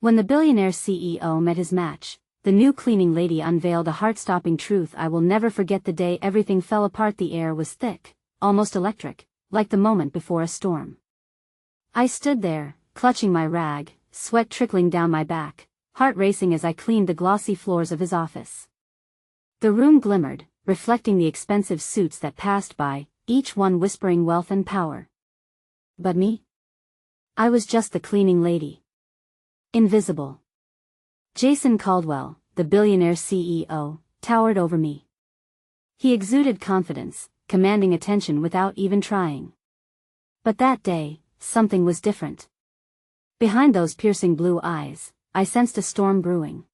When the billionaire CEO met his match, the new cleaning lady unveiled a heart-stopping truth I will never forget. The day everything fell apart, the air was thick, almost electric, like the moment before a storm. I stood there, clutching my rag, sweat trickling down my back, heart racing as I cleaned the glossy floors of his office. The room glimmered, reflecting the expensive suits that passed by, each one whispering wealth and power. But me? I was just the cleaning lady. Invisible. Jason Caldwell, the billionaire CEO, towered over me. He exuded confidence, commanding attention without even trying. But that day, something was different. Behind those piercing blue eyes, I sensed a storm brewing.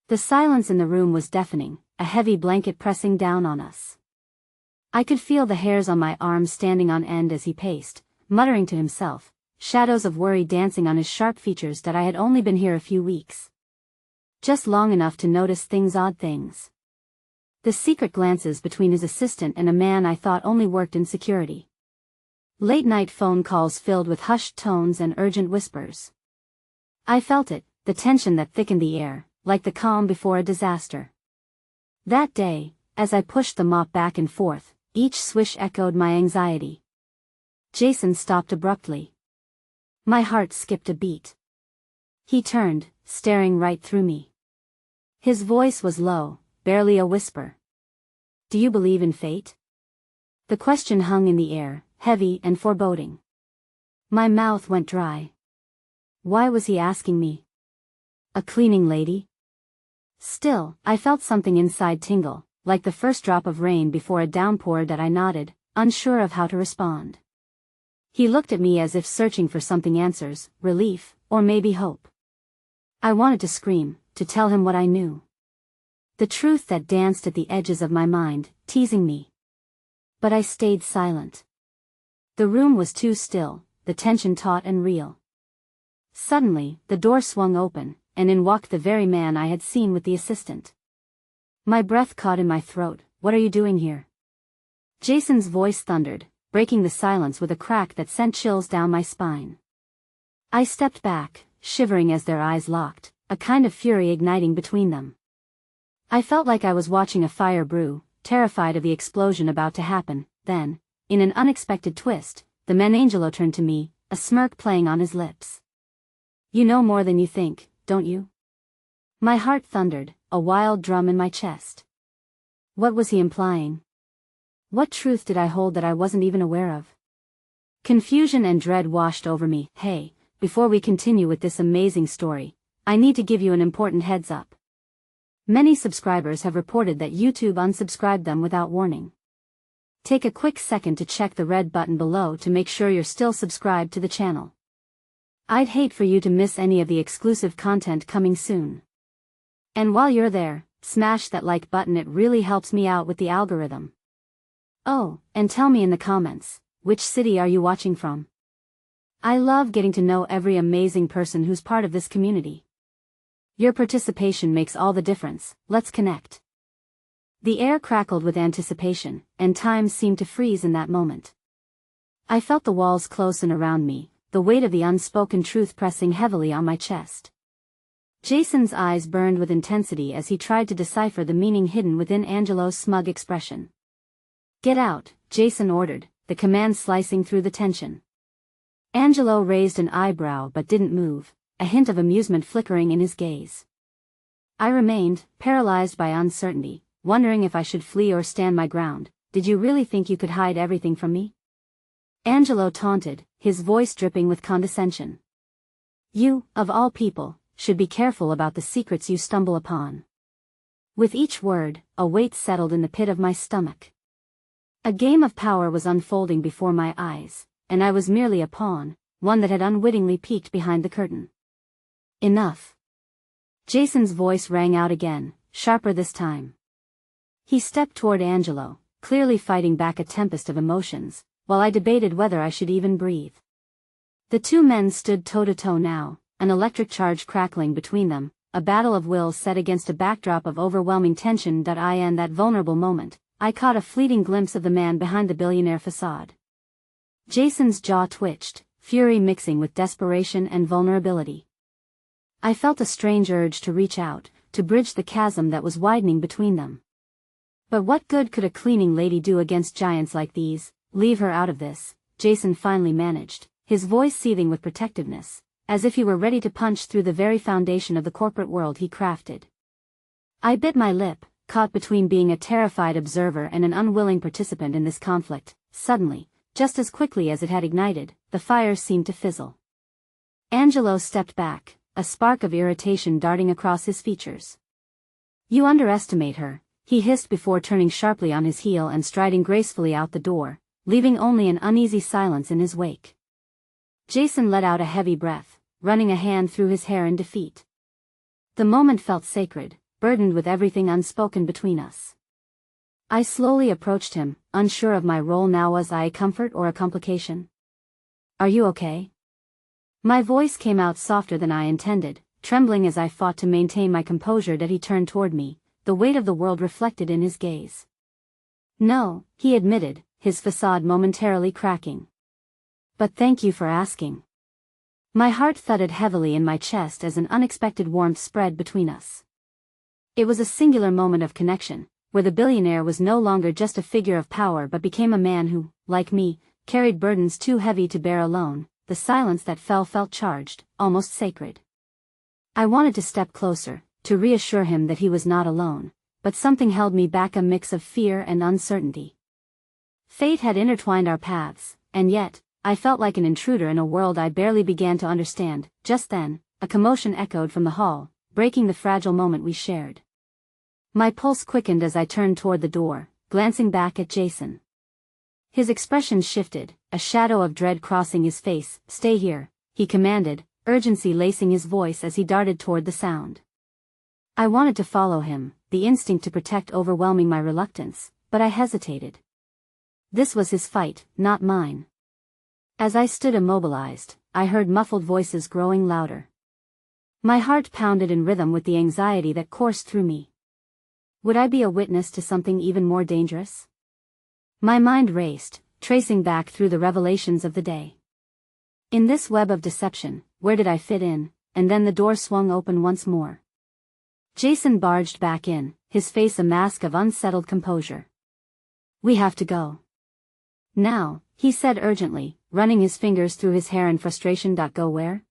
The silence in the room was deafening, a heavy blanket pressing down on us. I could feel the hairs on my arms standing on end as he paced, muttering to himself, shadows of worry dancing on his sharp features that I had only been here a few weeks. Just long enough to notice odd things. The secret glances between his assistant and a man I thought only worked in security. Late-night phone calls filled with hushed tones and urgent whispers. I felt it, the tension that thickened the air, like the calm before a disaster. That day, as I pushed the mop back and forth, each swish echoed my anxiety. Jason stopped abruptly. My heart skipped a beat. He turned, staring right through me. His voice was low, barely a whisper. "Do you believe in fate?" The question hung in the air, heavy and foreboding. My mouth went dry. Why was he asking me? A cleaning lady? Still, I felt something inside tingle, like the first drop of rain before a downpour. That I nodded, unsure of how to respond. He looked at me as if searching for something: answers, relief, or maybe hope. I wanted to scream, to tell him what I knew. The truth that danced at the edges of my mind, teasing me. But I stayed silent. The room was too still, the tension taut and real. Suddenly, the door swung open, and in walked the very man I had seen with the assistant. My breath caught in my throat. "What are you doing here?" Jason's voice thundered, breaking the silence with a crack that sent chills down my spine. I stepped back, shivering as their eyes locked, a kind of fury igniting between them. I felt like I was watching a fire brew, terrified of the explosion about to happen. Then, in an unexpected twist, the man Angelo turned to me, a smirk playing on his lips. "You know more than you think, don't you?" My heart thundered, a wild drum in my chest. What was he implying? What truth did I hold that I wasn't even aware of? Confusion and dread washed over me. "Hey, before we continue with this amazing story, I need to give you an important heads up. Many subscribers have reported that YouTube unsubscribed them without warning. Take a quick second to check the red button below to make sure you're still subscribed to the channel. I'd hate for you to miss any of the exclusive content coming soon. And while you're there, smash that like button, it really helps me out with the algorithm. Oh, and tell me in the comments, which city are you watching from? I love getting to know every amazing person who's part of this community. Your participation makes all the difference. Let's connect. The air crackled with anticipation, and time seemed to freeze in that moment. I felt the walls close in around me, the weight of the unspoken truth pressing heavily on my chest. Jason's eyes burned with intensity as he tried to decipher the meaning hidden within Angelo's smug expression. "Get out," Jason ordered, the command slicing through the tension. Angelo raised an eyebrow but didn't move, a hint of amusement flickering in his gaze. I remained, paralyzed by uncertainty, wondering if I should flee or stand my ground. "Did you really think you could hide everything from me?" Angelo taunted, his voice dripping with condescension. "You, of all people, should be careful about the secrets you stumble upon." With each word, a weight settled in the pit of my stomach. A game of power was unfolding before my eyes, and I was merely a pawn, one that had unwittingly peeked behind the curtain. "Enough." Jason's voice rang out again, sharper this time. He stepped toward Angelo, clearly fighting back a tempest of emotions, while I debated whether I should even breathe. The two men stood toe-to-toe now, an electric charge crackling between them, a battle of wills set against a backdrop of overwhelming tension. In that vulnerable moment, I caught a fleeting glimpse of the man behind the billionaire facade. Jason's jaw twitched, fury mixing with desperation and vulnerability. I felt a strange urge to reach out, to bridge the chasm that was widening between them. But what good could a cleaning lady do against giants like these? Leave her out of this, Jason finally managed, his voice seething with protectiveness, as if he were ready to punch through the very foundation of the corporate world he crafted. I bit my lip, caught between being a terrified observer and an unwilling participant in this conflict. Suddenly, just as quickly as it had ignited, the fire seemed to fizzle. Angelo stepped back, a spark of irritation darting across his features. "You underestimate her," he hissed before turning sharply on his heel and striding gracefully out the door, leaving only an uneasy silence in his wake. Jason let out a heavy breath, running a hand through his hair in defeat. The moment felt sacred, burdened with everything unspoken between us. I slowly approached him, unsure of my role now. Was I a comfort or a complication? "Are you okay?" My voice came out softer than I intended, trembling as I fought to maintain my composure. That he turned toward me, the weight of the world reflected in his gaze. "No," he admitted, his facade momentarily cracking. "But thank you for asking." My heart thudded heavily in my chest as an unexpected warmth spread between us. It was a singular moment of connection, where the billionaire was no longer just a figure of power but became a man who, like me, carried burdens too heavy to bear alone. The silence that felt charged, almost sacred. I wanted to step closer, to reassure him that he was not alone, but something held me back, a mix of fear and uncertainty. Fate had intertwined our paths, and yet, I felt like an intruder in a world I barely began to understand. Just then, a commotion echoed from the hall, breaking the fragile moment we shared. My pulse quickened as I turned toward the door, glancing back at Jason. His expression shifted, a shadow of dread crossing his face. "Stay here," he commanded, urgency lacing his voice as he darted toward the sound. I wanted to follow him, the instinct to protect overwhelming my reluctance, but I hesitated. This was his fight, not mine. As I stood immobilized, I heard muffled voices growing louder. My heart pounded in rhythm with the anxiety that coursed through me. Would I be a witness to something even more dangerous? My mind raced, tracing back through the revelations of the day. In this web of deception, where did I fit in? And then the door swung open once more. Jason barged back in, his face a mask of unsettled composure. "We have to go now," he said urgently, running his fingers through his hair in frustration. "Go where?"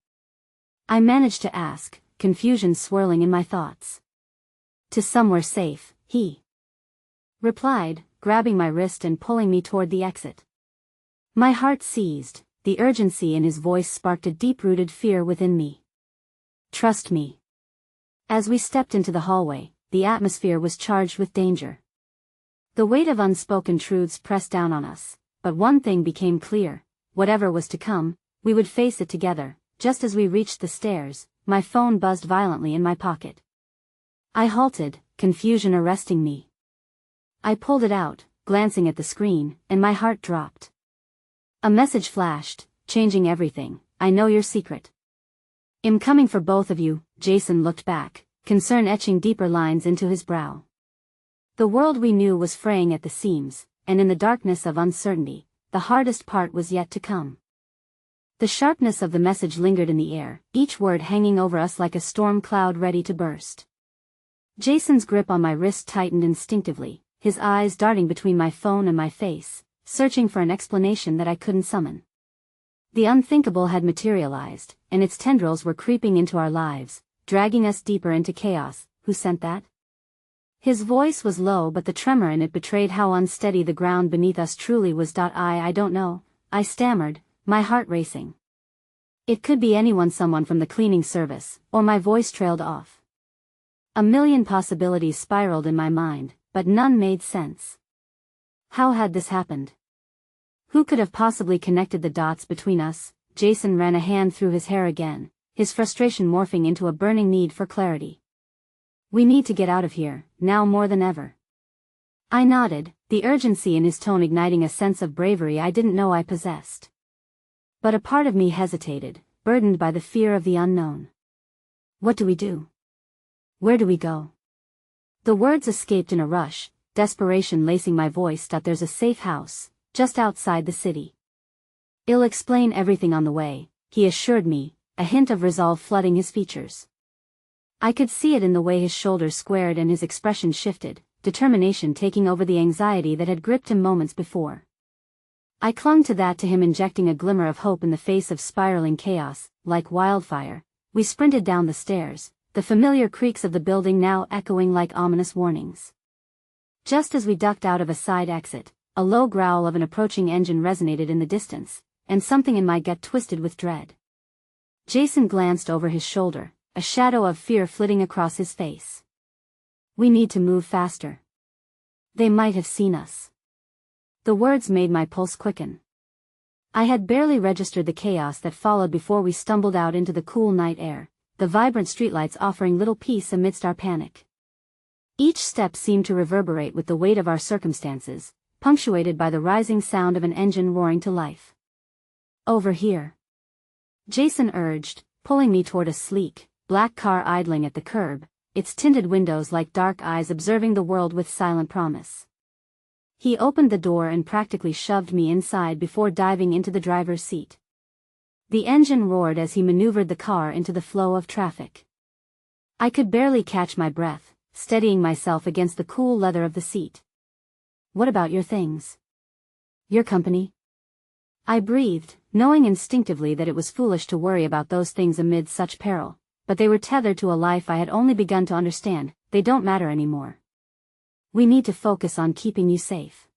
I managed to ask, confusion swirling in my thoughts. "To somewhere safe," he replied, grabbing my wrist and pulling me toward the exit. My heart seized, the urgency in his voice sparked a deep-rooted fear within me. "Trust me." As we stepped into the hallway, the atmosphere was charged with danger. The weight of unspoken truths pressed down on us, but one thing became clear: whatever was to come, we would face it together. Just as we reached the stairs, my phone buzzed violently in my pocket. I halted, confusion arresting me. I pulled it out, glancing at the screen, and my heart dropped. A message flashed, changing everything. "I know your secret. I'm coming for both of you." Jason looked back, concern etching deeper lines into his brow. The world we knew was fraying at the seams, and in the darkness of uncertainty, the hardest part was yet to come. The sharpness of the message lingered in the air, each word hanging over us like a storm cloud ready to burst. Jason's grip on my wrist tightened instinctively, his eyes darting between my phone and my face, searching for an explanation that I couldn't summon. The unthinkable had materialized, and its tendrils were creeping into our lives, dragging us deeper into chaos. "Who sent that?" His voice was low, but the tremor in it betrayed how unsteady the ground beneath us truly was. I don't know," I stammered, my heart racing. "It could be anyone, someone from the cleaning service," or my voice trailed off. A million possibilities spiraled in my mind, but none made sense. How had this happened? Who could have possibly connected the dots between us? Jason ran a hand through his hair again, his frustration morphing into a burning need for clarity. "We need to get out of here, now more than ever." I nodded, the urgency in his tone igniting a sense of bravery I didn't know I possessed. But a part of me hesitated, burdened by the fear of the unknown. "What do we do? Where do we go?" The words escaped in a rush, desperation lacing my voice. "There's a safe house, just outside the city. I'll explain everything on the way," he assured me, a hint of resolve flooding his features. I could see it in the way his shoulders squared and his expression shifted, determination taking over the anxiety that had gripped him moments before. I clung to him, injecting a glimmer of hope in the face of spiraling chaos. Like wildfire, we sprinted down the stairs, the familiar creaks of the building now echoing like ominous warnings. Just as we ducked out of a side exit, a low growl of an approaching engine resonated in the distance, and something in my gut twisted with dread. Jason glanced over his shoulder, a shadow of fear flitting across his face. "We need to move faster. They might have seen us." The words made my pulse quicken. I had barely registered the chaos that followed before we stumbled out into the cool night air, the vibrant streetlights offering little peace amidst our panic. Each step seemed to reverberate with the weight of our circumstances, punctuated by the rising sound of an engine roaring to life. "Over here," Jason urged, pulling me toward a sleek, black car idling at the curb, its tinted windows like dark eyes observing the world with silent promise. He opened the door and practically shoved me inside before diving into the driver's seat. The engine roared as he maneuvered the car into the flow of traffic. I could barely catch my breath, steadying myself against the cool leather of the seat. "What about your things? Your company?" I breathed, knowing instinctively that it was foolish to worry about those things amid such peril, but they were tethered to a life I had only begun to understand. "They don't matter anymore. We need to focus on keeping you safe."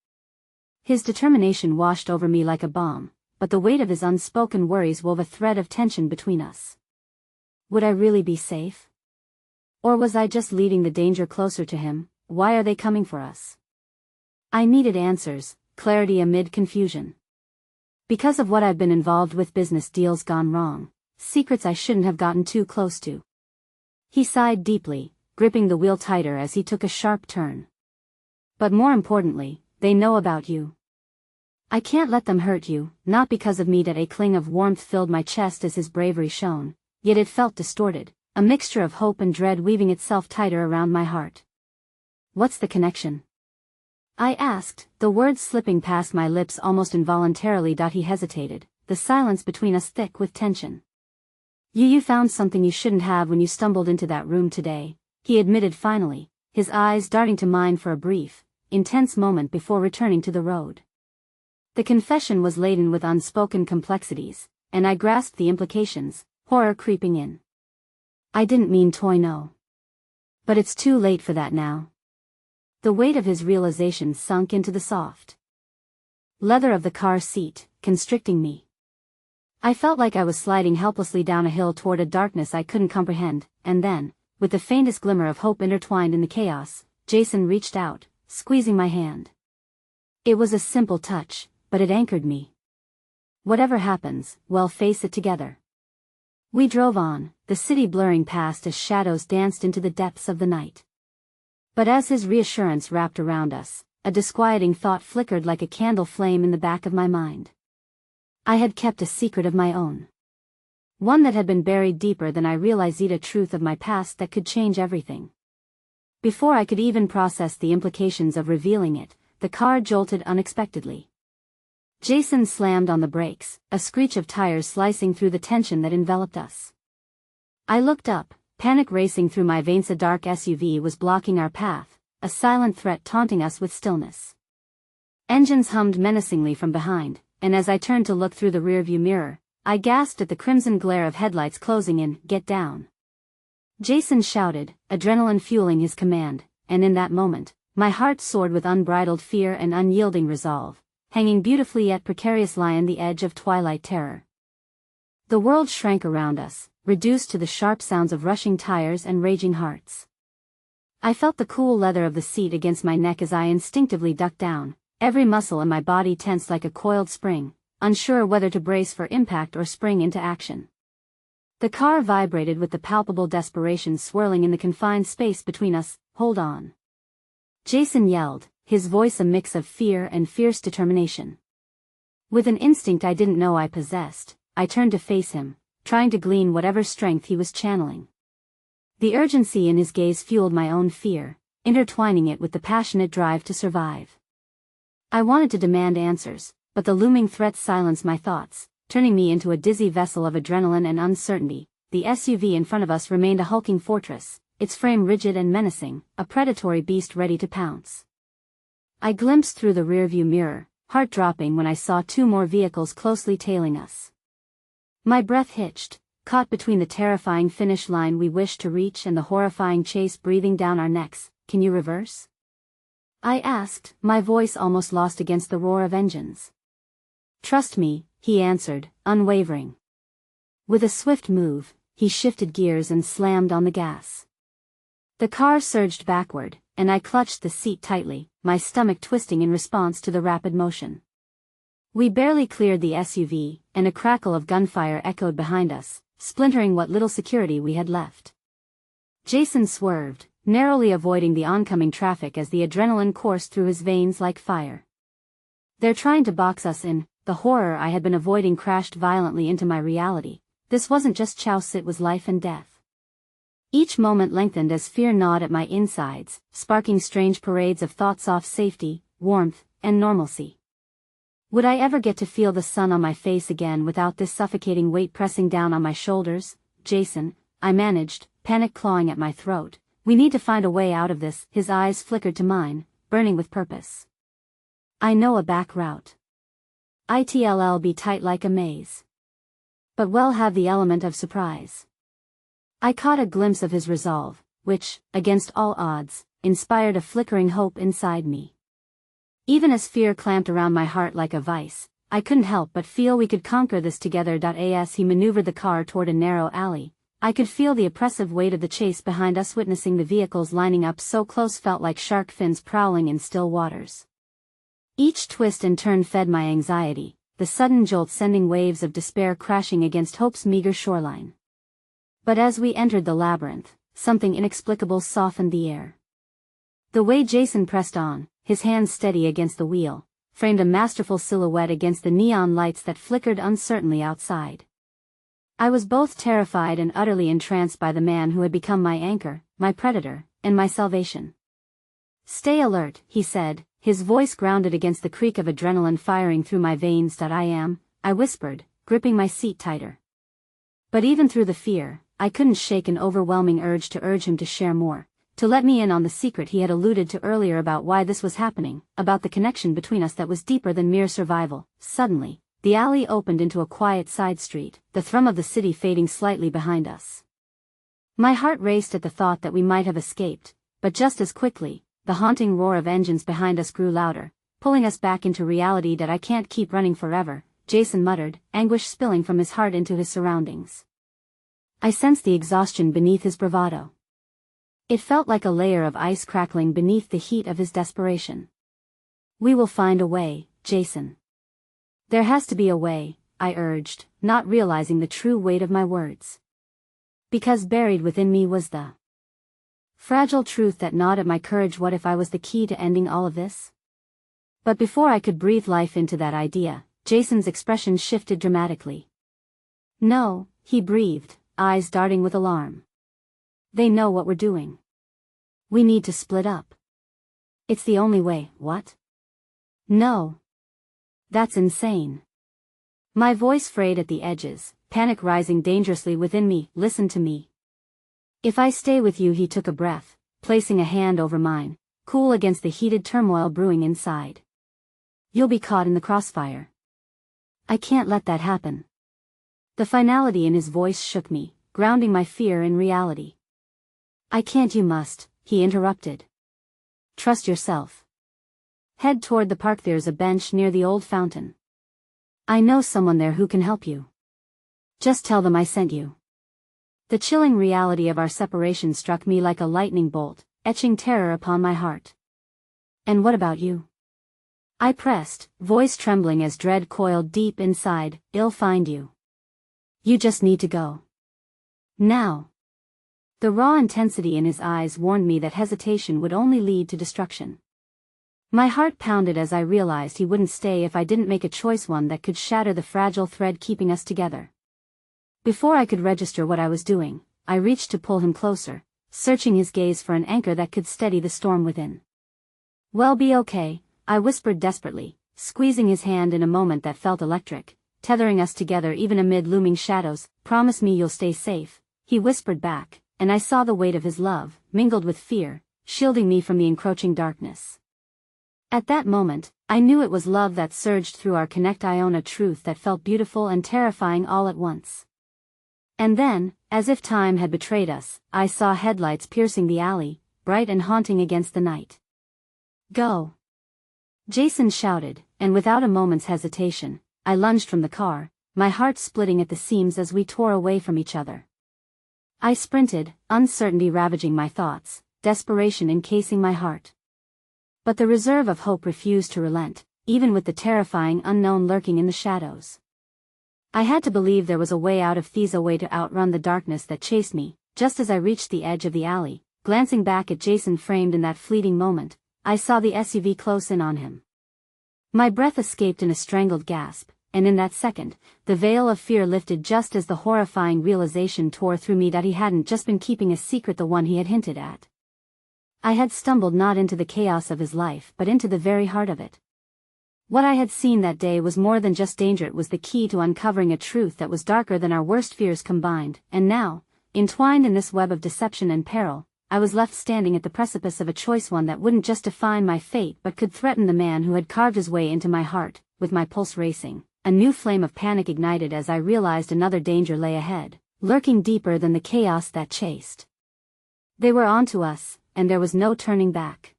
His determination washed over me like a bomb, but the weight of his unspoken worries wove a thread of tension between us. Would I really be safe? Or was I just leading the danger closer to him? Why are they coming for us? I needed answers, clarity amid confusion. Because of what I've been involved with, business deals gone wrong, secrets I shouldn't have gotten too close to. He sighed deeply, gripping the wheel tighter as he took a sharp turn. "But more importantly, they know about you. I can't let them hurt you, not because of me." That a cling of warmth filled my chest as his bravery shone, yet it felt distorted, a mixture of hope and dread weaving itself tighter around my heart. "What's the connection?" I asked, the words slipping past my lips almost involuntarily. He hesitated, the silence between us thick with tension. You found something you shouldn't have when you stumbled into that room today," he admitted finally, his eyes darting to mine for a brief, intense moment before returning to the road. The confession was laden with unspoken complexities, and I grasped the implications, horror creeping in. "I didn't mean toy, no. But it's too late for that now." The weight of his realization sunk into the soft leather of the car seat, constricting me. I felt like I was sliding helplessly down a hill toward a darkness I couldn't comprehend, and then, with the faintest glimmer of hope intertwined in the chaos, Jason reached out, squeezing my hand. It was a simple touch, but it anchored me. "Whatever happens, we'll face it together." We drove on, the city blurring past as shadows danced into the depths of the night. But as his reassurance wrapped around us, a disquieting thought flickered like a candle flame in the back of my mind. I had kept a secret of my own. One that had been buried deeper than I realized, a truth of my past that could change everything. Before I could even process the implications of revealing it, the car jolted unexpectedly. Jason slammed on the brakes, a screech of tires slicing through the tension that enveloped us. I looked up, panic racing through my veins. A dark SUV was blocking our path, a silent threat taunting us with stillness. Engines hummed menacingly from behind, and as I turned to look through the rearview mirror, I gasped at the crimson glare of headlights closing in. "Get down!" Jason shouted, adrenaline fueling his command, and in that moment, my heart soared with unbridled fear and unyielding resolve, hanging beautifully yet precariously on the edge of twilight terror. The world shrank around us, reduced to the sharp sounds of rushing tires and raging hearts. I felt the cool leather of the seat against my neck as I instinctively ducked down, every muscle in my body tense like a coiled spring, unsure whether to brace for impact or spring into action. The car vibrated with the palpable desperation swirling in the confined space between us. "Hold on!" Jason yelled, his voice a mix of fear and fierce determination. With an instinct I didn't know I possessed, I turned to face him, trying to glean whatever strength he was channeling. The urgency in his gaze fueled my own fear, intertwining it with the passionate drive to survive. I wanted to demand answers, but the looming threat silenced my thoughts, turning me into a dizzy vessel of adrenaline and uncertainty. the SUV in front of us remained a hulking fortress, its frame rigid and menacing, a predatory beast ready to pounce. I glimpsed through the rearview mirror, heart dropping when I saw two more vehicles closely tailing us. My breath hitched, caught between the terrifying finish line we wished to reach and the horrifying chase breathing down our necks. "Can you reverse?" I asked, my voice almost lost against the roar of engines. "Trust me," he answered, unwavering. With a swift move, he shifted gears and slammed on the gas. The car surged backward, and I clutched the seat tightly, my stomach twisting in response to the rapid motion. We barely cleared the SUV, and a crackle of gunfire echoed behind us, splintering what little security we had left. Jason swerved, narrowly avoiding the oncoming traffic as the adrenaline coursed through his veins like fire. "They're trying to box us in." The horror I had been avoiding crashed violently into my reality. This wasn't just chouse, it was life and death. Each moment lengthened as fear gnawed at my insides, sparking strange parades of thoughts of safety, warmth, and normalcy. Would I ever get to feel the sun on my face again without this suffocating weight pressing down on my shoulders? "Jason," I managed, panic clawing at my throat, "we need to find a way out of this." His eyes flickered to mine, burning with purpose. "I know a back route. It'll be tight like a maze. But we'll have the element of surprise." I caught a glimpse of his resolve, which, against all odds, inspired a flickering hope inside me. Even as fear clamped around my heart like a vice, I couldn't help but feel we could conquer this together. As he maneuvered the car toward a narrow alley, I could feel the oppressive weight of the chase behind us. Witnessing the vehicles lining up so close felt like shark fins prowling in still waters. Each twist and turn fed my anxiety, the sudden jolt sending waves of despair crashing against hope's meager shoreline. But as we entered the labyrinth, something inexplicable softened the air. The way Jason pressed on, his hands steady against the wheel, framed a masterful silhouette against the neon lights that flickered uncertainly outside. I was both terrified and utterly entranced by the man who had become my anchor, my predator, and my salvation. "Stay alert," he said, his voice grounded against the creak of adrenaline firing through my veins. I whispered, gripping my seat tighter. But even through the fear, I couldn't shake an overwhelming urge to urge him to share more, to let me in on the secret he had alluded to earlier about why this was happening, about the connection between us that was deeper than mere survival. Suddenly, the alley opened into a quiet side street, the thrum of the city fading slightly behind us. My heart raced at the thought that we might have escaped, but just as quickly, the haunting roar of engines behind us grew louder, pulling us back into reality. "I can't keep running forever," Jason muttered, anguish spilling from his heart into his surroundings. I sensed the exhaustion beneath his bravado. It felt like a layer of ice crackling beneath the heat of his desperation. "We will find a way, Jason." "There has to be a way," I urged, not realizing the true weight of my words. Because buried within me was the fragile truth that gnawed at my courage. What if I was the key to ending all of this? But before I could breathe life into that idea, Jason's expression shifted dramatically. "No," he breathed, eyes darting with alarm. "They know what we're doing. We need to split up. It's the only way." "What?" "No. That's insane." My voice frayed at the edges, panic rising dangerously within me. "Listen to me. If I stay with you," he took a breath, placing a hand over mine, cool against the heated turmoil brewing inside. "You'll be caught in the crossfire. I can't let that happen." The finality in his voice shook me, grounding my fear in reality. "I can't." "You must," he interrupted. "Trust yourself. Head toward the park. There's a bench near the old fountain. I know someone there who can help you. Just tell them I sent you." The chilling reality of our separation struck me like a lightning bolt, etching terror upon my heart. "And what about you?" I pressed, voice trembling as dread coiled deep inside. "I'll find you. You just need to go. Now." The raw intensity in his eyes warned me that hesitation would only lead to destruction. My heart pounded as I realized he wouldn't stay if I didn't make a choice, one that could shatter the fragile thread keeping us together. Before I could register what I was doing, I reached to pull him closer, searching his gaze for an anchor that could steady the storm within. "We'll be okay," I whispered desperately, squeezing his hand in a moment that felt electric. tethering us together even amid looming shadows. Promise me you'll stay safe, he whispered back, and I saw the weight of his love, mingled with fear, shielding me from the encroaching darkness. At that moment, I knew it was love that surged through our connection, a truth that felt beautiful and terrifying all at once. And then, as if time had betrayed us, I saw headlights piercing the alley, bright and haunting against the night. Go! Jason shouted, and without a moment's hesitation, I lunged from the car, my heart splitting at the seams as we tore away from each other. I sprinted, uncertainty ravaging my thoughts, desperation encasing my heart. But the reserve of hope refused to relent, even with the terrifying unknown lurking in the shadows. I had to believe there was a way out, a way to outrun the darkness that chased me. Just as I reached the edge of the alley, glancing back at Jason framed in that fleeting moment, I saw the SUV close in on him. My breath escaped in a strangled gasp, and in that second, the veil of fear lifted just as the horrifying realization tore through me that he hadn't just been keeping a secret, the one he had hinted at. I had stumbled not into the chaos of his life but into the very heart of it. What I had seen that day was more than just danger, it was the key to uncovering a truth that was darker than our worst fears combined, and now, entwined in this web of deception and peril, I was left standing at the precipice of a choice, one that wouldn't just define my fate but could threaten the man who had carved his way into my heart. With my pulse racing, a new flame of panic ignited as I realized another danger lay ahead, lurking deeper than the chaos that chased. They were onto us, and there was no turning back.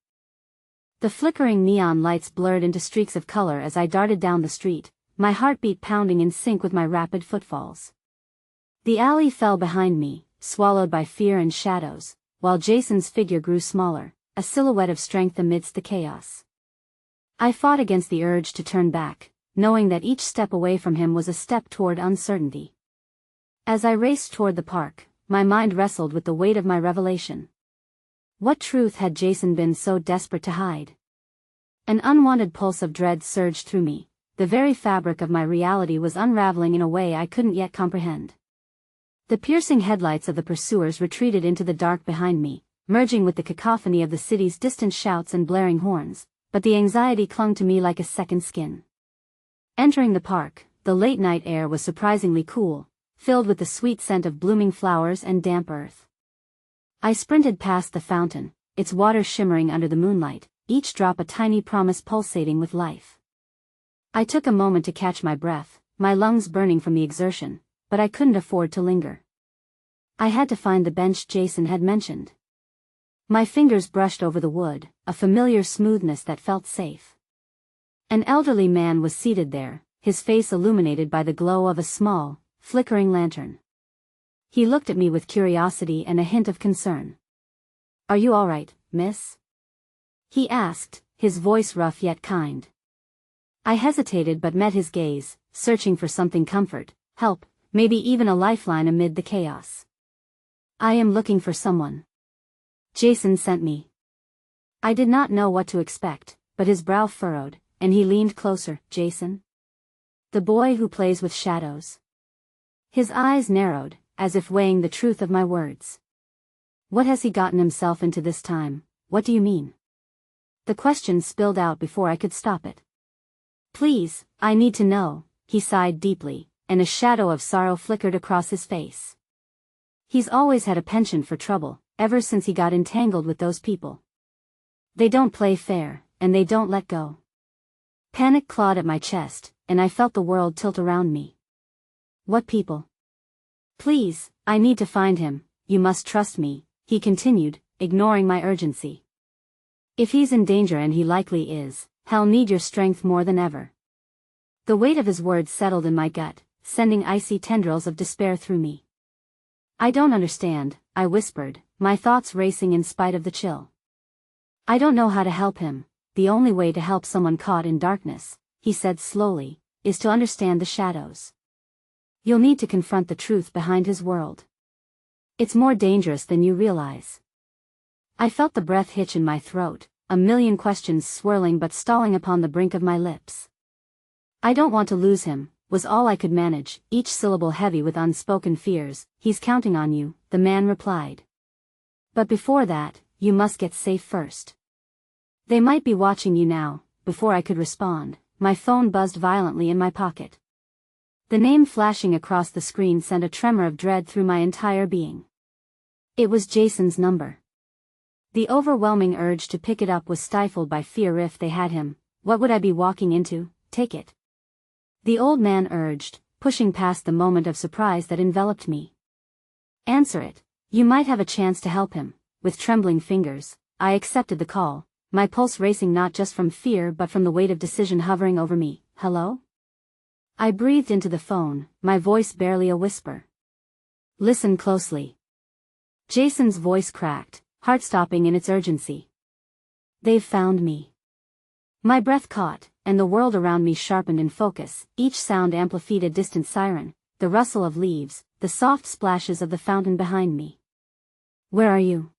The flickering neon lights blurred into streaks of color as I darted down the street, my heartbeat pounding in sync with my rapid footfalls. The alley fell behind me, swallowed by fear and shadows, while Jason's figure grew smaller, a silhouette of strength amidst the chaos. I fought against the urge to turn back, knowing that each step away from him was a step toward uncertainty. As I raced toward the park, my mind wrestled with the weight of my revelation. What truth had Jason been so desperate to hide? An unwanted pulse of dread surged through me. The very fabric of my reality was unraveling in a way I couldn't yet comprehend. The piercing headlights of the pursuers retreated into the dark behind me, merging with the cacophony of the city's distant shouts and blaring horns, but the anxiety clung to me like a second skin. Entering the park, the late-night air was surprisingly cool, filled with the sweet scent of blooming flowers and damp earth. I sprinted past the fountain, its water shimmering under the moonlight, each drop a tiny promise pulsating with life. I took a moment to catch my breath, my lungs burning from the exertion, but I couldn't afford to linger. I had to find the bench Jason had mentioned. My fingers brushed over the wood, a familiar smoothness that felt safe. An elderly man was seated there, his face illuminated by the glow of a small, flickering lantern. He looked at me with curiosity and a hint of concern. "Are you all right, miss?" he asked, his voice rough yet kind. I hesitated but met his gaze, searching for something: comfort, help, maybe even a lifeline amid the chaos. "I am looking for someone Jason sent me." I did not know what to expect, but his brow furrowed, and he leaned closer. "Jason? The boy who plays with shadows?" His eyes narrowed, as if weighing the truth of my words. "What has he gotten himself into this time? What do you mean?" The question spilled out before I could stop it. "Please, I need to know," he sighed deeply, and a shadow of sorrow flickered across his face. "He's always had a penchant for trouble, ever since he got entangled with those people. They don't play fair, and they don't let go." Panic clawed at my chest, and I felt the world tilt around me. "What people?" "Please, I need to find him, you must trust me," he continued, ignoring my urgency. "If he's in danger, and he likely is, he'll need your strength more than ever." The weight of his words settled in my gut, sending icy tendrils of despair through me. "I don't understand," I whispered, my thoughts racing in spite of the chill. "I don't know how to help him. The only way to help someone caught in darkness," he said slowly, "is to understand the shadows. You'll need to confront the truth behind his world. It's more dangerous than you realize." I felt the breath hitch in my throat, a million questions swirling but stalling upon the brink of my lips. "I don't want to lose him," was all I could manage, each syllable heavy with unspoken fears. "He's counting on you," the man replied. "But before that, you must get safe first. They might be watching you now." Before I could respond, my phone buzzed violently in my pocket. The name flashing across the screen sent a tremor of dread through my entire being. It was Jason's number. The overwhelming urge to pick it up was stifled by fear. If they had him, what would I be walking into? Take it. The old man urged, pushing past the moment of surprise that enveloped me. Answer it. You might have a chance to help him. With trembling fingers, I accepted the call, my pulse racing not just from fear but from the weight of decision hovering over me. Hello? I breathed into the phone, my voice barely a whisper. Listen closely. Jason's voice cracked, heart-stopping in its urgency. They've found me. My breath caught, and the world around me sharpened in focus, each sound amplified a distant siren, the rustle of leaves, the soft splashes of the fountain behind me. Where are you?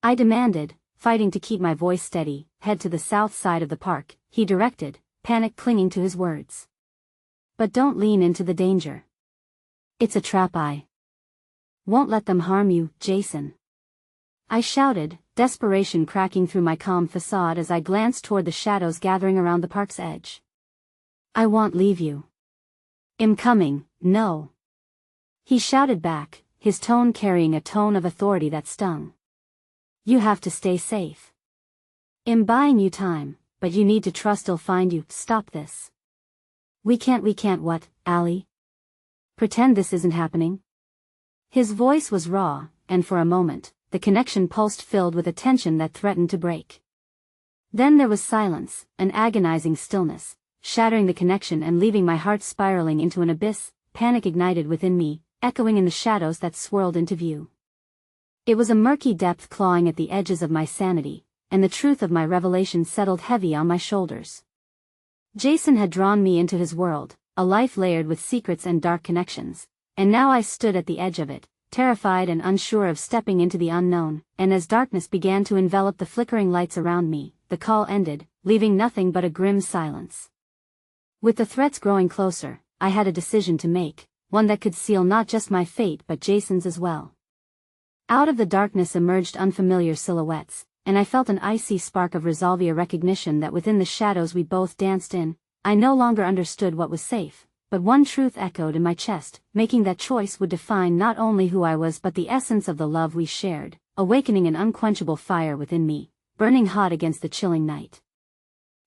I demanded, fighting to keep my voice steady. Head to the south side of the park, he directed, panic clinging to his words. But don't lean into the danger. It's a trap. I won't let them harm you, Jason. I shouted, desperation cracking through my calm facade as I glanced toward the shadows gathering around the park's edge. I won't leave you. I'm coming, no. He shouted back, his tone carrying a tone of authority that stung. You have to stay safe. I'm buying you time, but you need to trust I'll find you. Stop this. We can't what, Allie? Pretend this isn't happening? His voice was raw, and for a moment, the connection pulsed filled with a tension that threatened to break. Then there was silence, an agonizing stillness, shattering the connection and leaving my heart spiraling into an abyss, panic ignited within me, echoing in the shadows that swirled into view. It was a murky depth clawing at the edges of my sanity, and the truth of my revelation settled heavy on my shoulders. Jason had drawn me into his world, a life layered with secrets and dark connections, and now I stood at the edge of it, terrified and unsure of stepping into the unknown, and as darkness began to envelop the flickering lights around me, the call ended, leaving nothing but a grim silence. With the threats growing closer, I had a decision to make, one that could seal not just my fate but Jason's as well. Out of the darkness emerged unfamiliar silhouettes, and I felt an icy spark of resolve, a recognition that within the shadows we both danced in, I no longer understood what was safe, but one truth echoed in my chest, making that choice would define not only who I was but the essence of the love we shared, awakening an unquenchable fire within me, burning hot against the chilling night.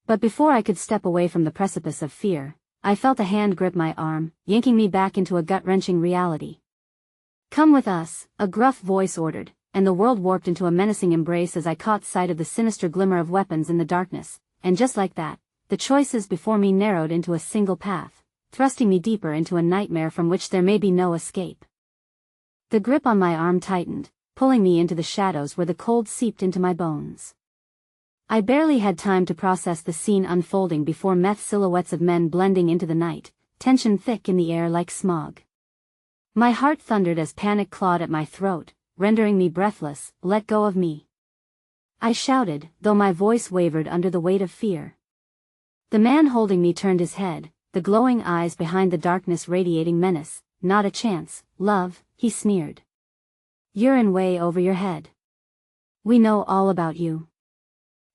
But before I could step away from the precipice of fear, I felt a hand grip my arm, yanking me back into a gut-wrenching reality. Come with us, a gruff voice ordered, and the world warped into a menacing embrace as I caught sight of the sinister glimmer of weapons in the darkness, and just like that, the choices before me narrowed into a single path, thrusting me deeper into a nightmare from which there may be no escape. The grip on my arm tightened, pulling me into the shadows where the cold seeped into my bones. I barely had time to process the scene unfolding before meth silhouettes of men blending into the night, tension thick in the air like smog. My heart thundered as panic clawed at my throat, rendering me breathless. Let go of me. I shouted, though my voice wavered under the weight of fear. The man holding me turned his head, the glowing eyes behind the darkness radiating menace. Not a chance, love, he sneered. You're in way over your head. We know all about you.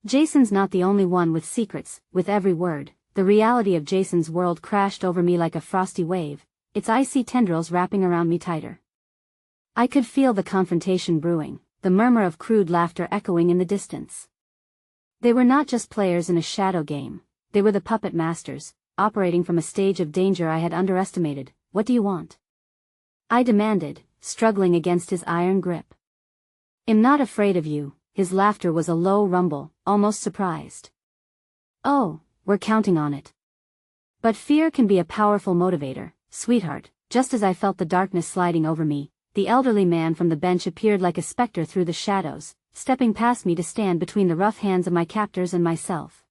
Jason's not the only one with secrets. With every word, the reality of Jason's world crashed over me like a frosty wave, its icy tendrils wrapping around me tighter. I could feel the confrontation brewing, the murmur of crude laughter echoing in the distance. They were not just players in a shadow game, they were the puppet masters, operating from a stage of danger I had underestimated. What do you want? I demanded, struggling against his iron grip. I'm not afraid of you. His laughter was a low rumble, almost surprised. Oh, we're counting on it. But fear can be a powerful motivator, sweetheart. Just as I felt the darkness sliding over me, the elderly man from the bench appeared like a specter through the shadows, stepping past me to stand between the rough hands of my captors and myself.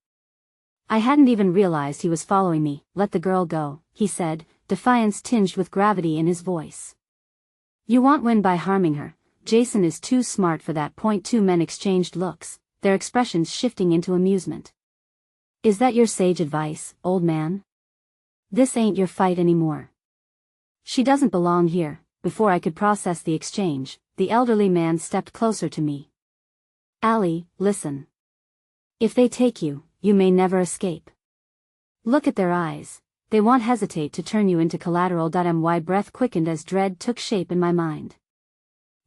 I hadn't even realized he was following me. Let the girl go, he said, defiance tinged with gravity in his voice. You won't win by harming her. Jason is too smart for that. Two men exchanged looks, their expressions shifting into amusement. Is that your sage advice, old man? This ain't your fight anymore. She doesn't belong here. Before I could process the exchange, the elderly man stepped closer to me. Allie, listen. If they take you, you may never escape. Look at their eyes. they won't hesitate to turn you into collateral. My breath quickened as dread took shape in my mind.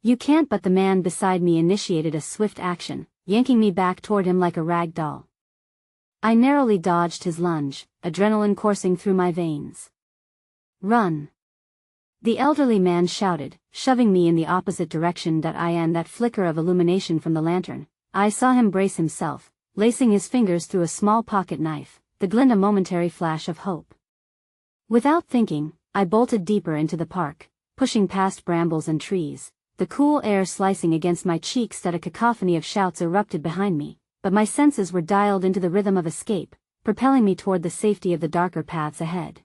You can't, but the man beside me initiated a swift action, yanking me back toward him like a rag doll. I narrowly dodged his lunge, adrenaline coursing through my veins. Run! The elderly man shouted, shoving me in the opposite direction. In that flicker of illumination from the lantern, I saw him brace himself, lacing his fingers through a small pocket knife, the glint a momentary flash of hope. Without thinking, I bolted deeper into the park, pushing past brambles and trees, the cool air slicing against my cheeks. A cacophony of shouts erupted behind me, but my senses were dialed into the rhythm of escape, propelling me toward the safety of the darker paths ahead.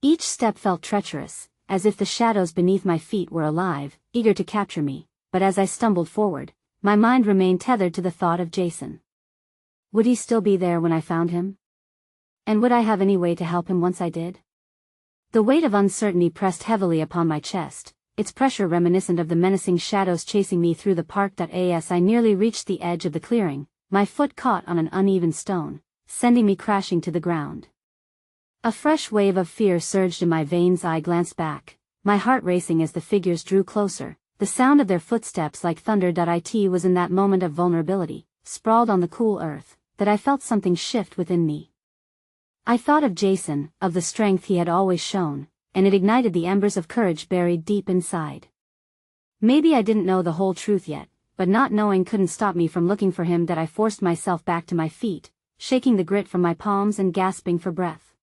Each step felt treacherous, as if the shadows beneath my feet were alive, eager to capture me, but as I stumbled forward, my mind remained tethered to the thought of Jason. Would he still be there when I found him? And would I have any way to help him once I did? The weight of uncertainty pressed heavily upon my chest, its pressure reminiscent of the menacing shadows chasing me through the park. As I nearly reached the edge of the clearing, my foot caught on an uneven stone, sending me crashing to the ground. A fresh wave of fear surged in my veins. I glanced back, my heart racing as the figures drew closer, the sound of their footsteps like thunder. It was in that moment of vulnerability, sprawled on the cool earth, that I felt something shift within me. I thought of Jason, of the strength he had always shown, and it ignited the embers of courage buried deep inside. Maybe I didn't know the whole truth yet, but not knowing couldn't stop me from looking for him. I forced myself back to my feet, shaking the grit from my palms and gasping for breath.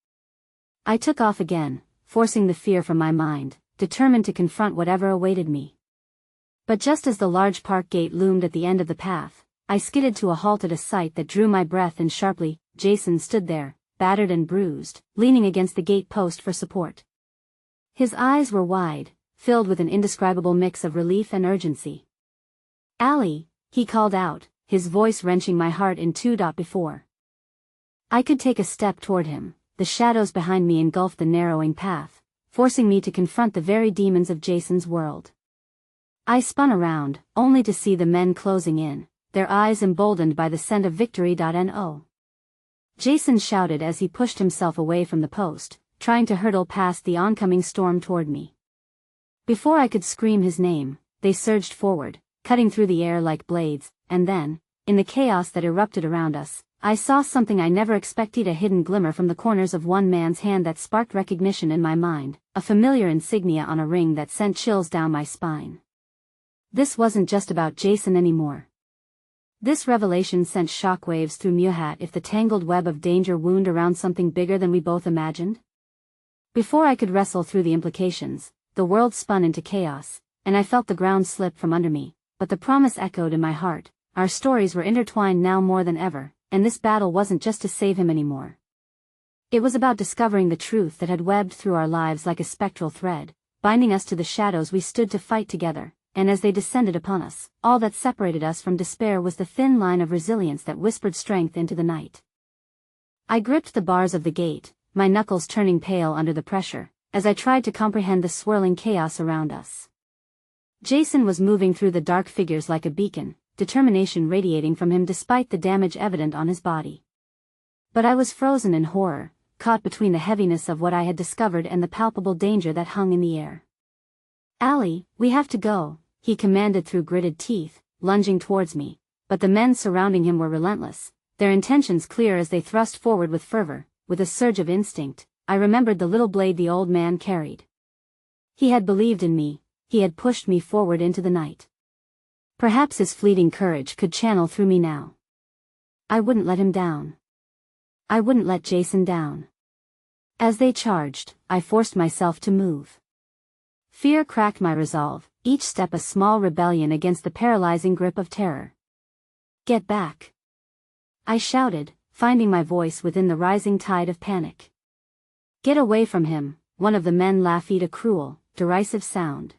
I took off again, forcing the fear from my mind, determined to confront whatever awaited me. But just as the large park gate loomed at the end of the path, I skidded to a halt at a sight that drew my breath in sharply. Jason stood there, battered and bruised, leaning against the gate post for support. His eyes were wide, filled with an indescribable mix of relief and urgency. "Allie," he called out, his voice wrenching my heart in two. Before I could take a step toward him, the shadows behind me engulfed the narrowing path, forcing me to confront the very demons of Jason's world. I spun around, only to see the men closing in, their eyes emboldened by the scent of victory. No. Jason shouted as he pushed himself away from the post, trying to hurtle past the oncoming storm toward me. Before I could scream his name, they surged forward, cutting through the air like blades, and then, in the chaos that erupted around us, I saw something I never expected, a hidden glimmer from the corners of one man's hand that sparked recognition in my mind, a familiar insignia on a ring that sent chills down my spine. This wasn't just about Jason anymore. This revelation sent shockwaves through Muhat. If the tangled web of danger wound around something bigger than we both imagined? Before I could wrestle through the implications, the world spun into chaos, and I felt the ground slip from under me, but the promise echoed in my heart. Our stories were intertwined now more than ever, and this battle wasn't just to save him anymore. It was about discovering the truth that had webbed through our lives like a spectral thread, binding us to the shadows we stood to fight together, and as they descended upon us, all that separated us from despair was the thin line of resilience that whispered strength into the night. I gripped the bars of the gate, my knuckles turning pale under the pressure, as I tried to comprehend the swirling chaos around us. Jason was moving through the dark figures like a beacon, determination radiating from him despite the damage evident on his body. But I was frozen in horror, caught between the heaviness of what I had discovered and the palpable danger that hung in the air. "Allie, we have to go," he commanded through gritted teeth, lunging towards me, but the men surrounding him were relentless, their intentions clear as they thrust forward with fervor. With a surge of instinct, I remembered the little blade the old man carried. He had believed in me, he had pushed me forward into the night. Perhaps his fleeting courage could channel through me now. I wouldn't let him down. I wouldn't let Jason down. As they charged, I forced myself to move. Fear cracked my resolve, each step a small rebellion against the paralyzing grip of terror. "Get back!" I shouted, finding my voice within the rising tide of panic. "Get away from him," one of the men laughed, a cruel, derisive sound.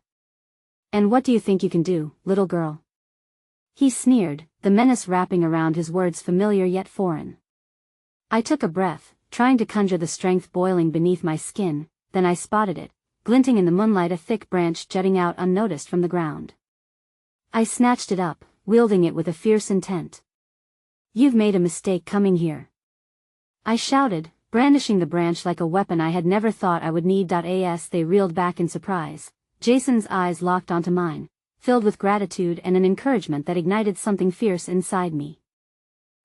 "And what do you think you can do, little girl?" He sneered, the menace wrapping around his words familiar yet foreign. I took a breath, trying to conjure the strength boiling beneath my skin, then I spotted it, glinting in the moonlight, a thick branch jutting out unnoticed from the ground. I snatched it up, wielding it with a fierce intent. "You've made a mistake coming here," I shouted, brandishing the branch like a weapon I had never thought I would need. As they reeled back in surprise, Jason's eyes locked onto mine, filled with gratitude and an encouragement that ignited something fierce inside me.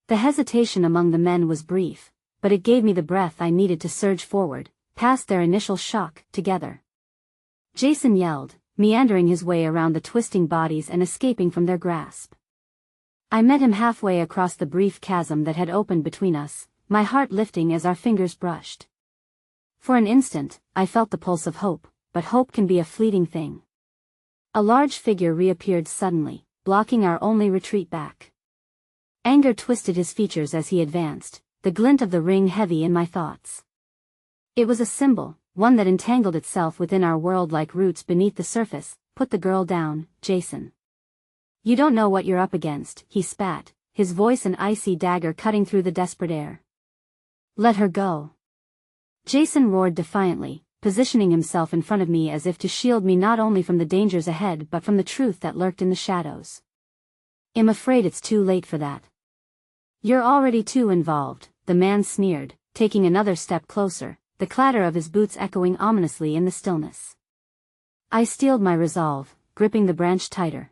The hesitation among the men was brief, but it gave me the breath I needed to surge forward, past their initial shock, together. Jason yelled, meandering his way around the twisting bodies and escaping from their grasp. I met him halfway across the brief chasm that had opened between us, my heart lifting as our fingers brushed. For an instant, I felt the pulse of hope, but hope can be a fleeting thing. A large figure reappeared suddenly, blocking our only retreat back. Anger twisted his features as he advanced, the glint of the ring heavy in my thoughts. It was a symbol, one that entangled itself within our world like roots beneath the surface. Put the girl down, Jason. You don't know what you're up against, he spat, his voice an icy dagger cutting through the desperate air. Let her go. Jason roared defiantly, positioning himself in front of me as if to shield me not only from the dangers ahead but from the truth that lurked in the shadows. I'm afraid it's too late for that. You're already too involved, the man sneered, taking another step closer, the clatter of his boots echoing ominously in the stillness. I steeled my resolve, gripping the branch tighter.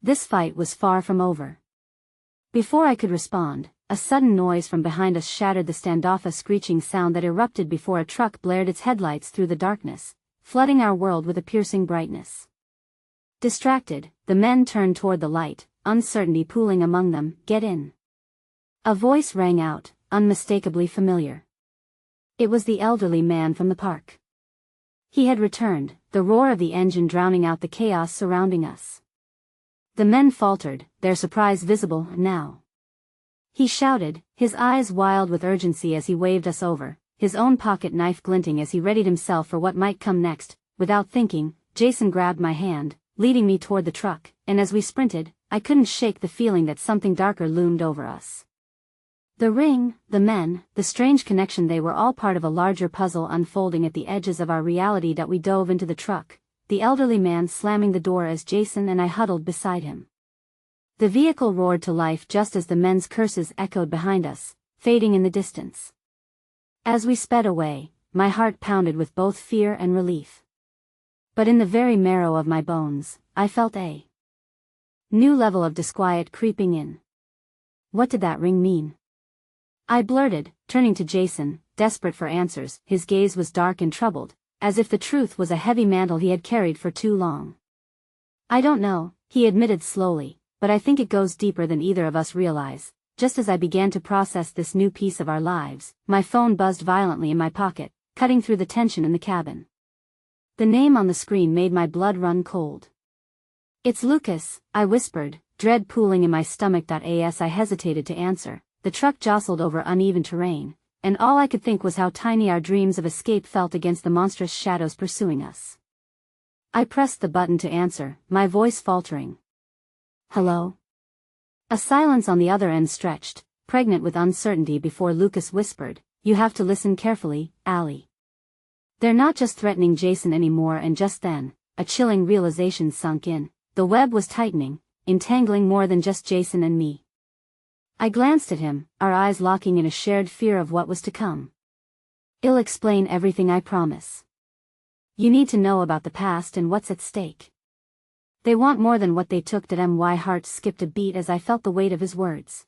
This fight was far from over. Before I could respond, a sudden noise from behind us shattered the standoff, a screeching sound that erupted before a truck blared its headlights through the darkness, flooding our world with a piercing brightness. Distracted, the men turned toward the light, uncertainty pooling among them. Get in. A voice rang out, unmistakably familiar. It was the elderly man from the park. He had returned, the roar of the engine drowning out the chaos surrounding us. The men faltered, their surprise visible now. He shouted, his eyes wild with urgency as he waved us over, his own pocket knife glinting as he readied himself for what might come next. Without thinking, Jason grabbed my hand, leading me toward the truck, and as we sprinted, I couldn't shake the feeling that something darker loomed over us. The ring, the men, the strange connection, they were all part of a larger puzzle unfolding at the edges of our reality. We dove into the truck, the elderly man slamming the door as Jason and I huddled beside him. The vehicle roared to life just as the men's curses echoed behind us, fading in the distance. As we sped away, my heart pounded with both fear and relief. But in the very marrow of my bones, I felt a new level of disquiet creeping in. What did that ring mean? I blurted, turning to Jason, desperate for answers. His gaze was dark and troubled, as if the truth was a heavy mantle he had carried for too long. I don't know, he admitted slowly, but I think it goes deeper than either of us realize. Just as I began to process this new piece of our lives, my phone buzzed violently in my pocket, cutting through the tension in the cabin. The name on the screen made my blood run cold. It's Lucas, I whispered, dread pooling in my stomach. As I hesitated to answer, the truck jostled over uneven terrain, and all I could think was how tiny our dreams of escape felt against the monstrous shadows pursuing us. I pressed the button to answer, my voice faltering. Hello? A silence on the other end stretched, pregnant with uncertainty before Lucas whispered, You have to listen carefully, Allie. They're not just threatening Jason anymore. And just then, a chilling realization sunk in. The web was tightening, entangling more than just Jason and me. I glanced at him, our eyes locking in a shared fear of what was to come. I'll explain everything, I promise. You need to know about the past and what's at stake. They want more than what they took. My heart skipped a beat as I felt the weight of his words.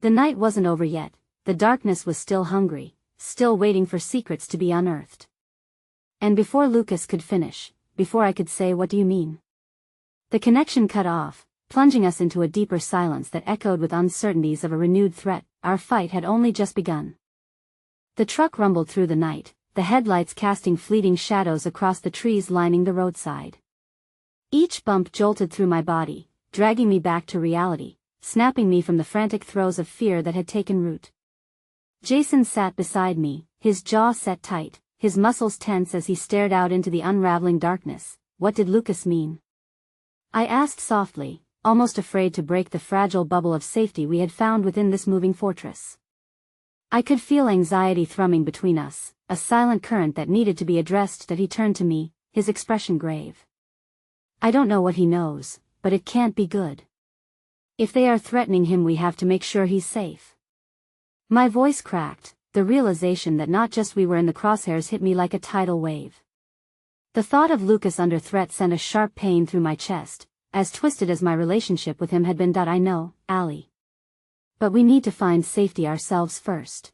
The night wasn't over yet, the darkness was still hungry, still waiting for secrets to be unearthed. And before Lucas could finish, before I could say, What do you mean? The connection cut off, plunging us into a deeper silence that echoed with uncertainties of a renewed threat. Our fight had only just begun. The truck rumbled through the night, the headlights casting fleeting shadows across the trees lining the roadside. Each bump jolted through my body, dragging me back to reality, snapping me from the frantic throes of fear that had taken root. Jason sat beside me, his jaw set tight, his muscles tense as he stared out into the unraveling darkness. What did Lucas mean? I asked softly, almost afraid to break the fragile bubble of safety we had found within this moving fortress. I could feel anxiety thrumming between us, a silent current that needed to be addressed. He turned to me, his expression grave. I don't know what he knows, but it can't be good. If they are threatening him, we have to make sure he's safe. My voice cracked, the realization that not just we were in the crosshairs hit me like a tidal wave. The thought of Lucas under threat sent a sharp pain through my chest, as twisted as my relationship with him had been. I know, Allie. But we need to find safety ourselves first.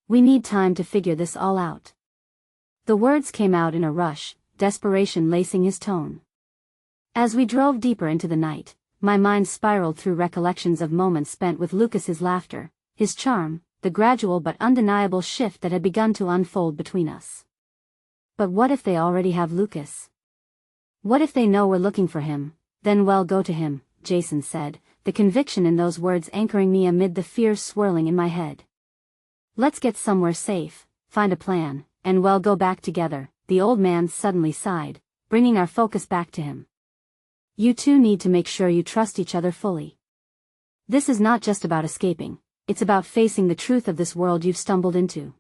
We need time to figure this all out. The words came out in a rush, desperation lacing his tone. As we drove deeper into the night, my mind spiraled through recollections of moments spent with Lucas's laughter, his charm, the gradual but undeniable shift that had begun to unfold between us. But what if they already have Lucas? What if they know we're looking for him? Then well, go to him, Jason said, the conviction in those words anchoring me amid the fears swirling in my head. Let's get somewhere safe, find a plan, and well, go back together, the old man suddenly sighed, bringing our focus back to him. You two need to make sure you trust each other fully. This is not just about escaping, it's about facing the truth of this world you've stumbled into.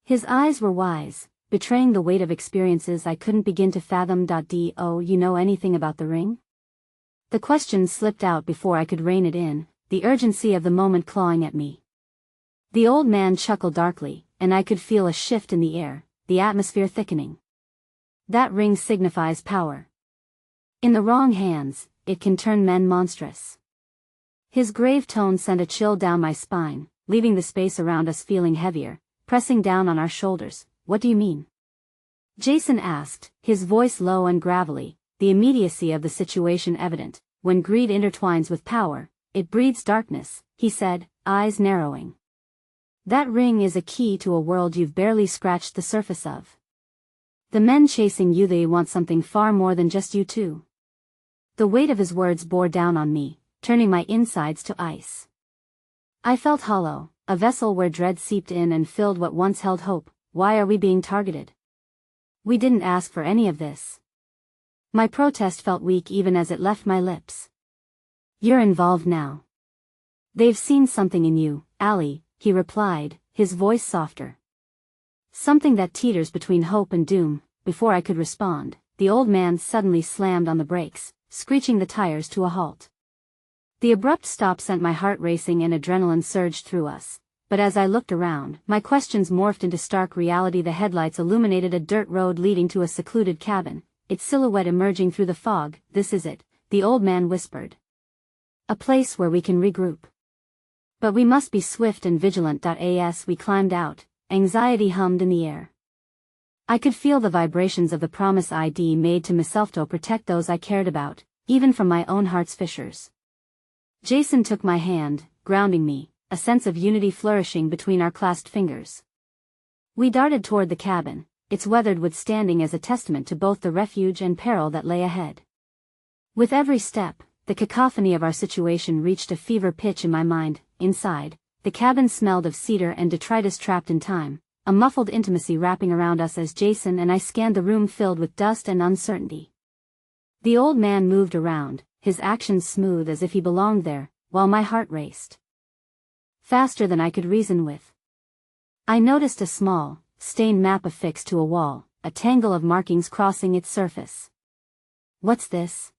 His eyes were wise, betraying the weight of experiences I couldn't begin to fathom. Do you know anything about the ring? The question slipped out before I could rein it in, the urgency of the moment clawing at me. The old man chuckled darkly, and I could feel a shift in the air, the atmosphere thickening. That ring signifies power. In the wrong hands, it can turn men monstrous. His grave tone sent a chill down my spine, leaving the space around us feeling heavier, pressing down on our shoulders. What do you mean? Jason asked, his voice low and gravelly, the immediacy of the situation evident. When greed intertwines with power, it breeds darkness, he said, eyes narrowing. That ring is a key to a world you've barely scratched the surface of. The men chasing you, they want something far more than just you two. The weight of his words bore down on me, turning my insides to ice. I felt hollow, a vessel where dread seeped in and filled what once held hope. Why are we being targeted? We didn't ask for any of this. My protest felt weak even as it left my lips. You're involved now. They've seen something in you, Allie, he replied, his voice softer. Something that teeters between hope and doom. Before I could respond, the old man suddenly slammed on the brakes, screeching the tires to a halt. The abrupt stop sent my heart racing and adrenaline surged through us. But as I looked around, my questions morphed into stark reality. The headlights illuminated a dirt road leading to a secluded cabin, its silhouette emerging through the fog. This is it, the old man whispered. A place where we can regroup. But we must be swift and vigilant. As we climbed out, anxiety hummed in the air. I could feel the vibrations of the promise I'd made to myself to protect those I cared about, even from my own heart's fissures. Jason took my hand, grounding me, a sense of unity flourishing between our clasped fingers. We darted toward the cabin, its weathered wood standing as a testament to both the refuge and peril that lay ahead. With every step, the cacophony of our situation reached a fever pitch in my mind. Inside, the cabin smelled of cedar and detritus trapped in time, a muffled intimacy wrapping around us as Jason and I scanned the room filled with dust and uncertainty. The old man moved around, his actions smooth as if he belonged there, while my heart raced faster than I could reason with. I noticed a small, stained map affixed to a wall, a tangle of markings crossing its surface. What's this?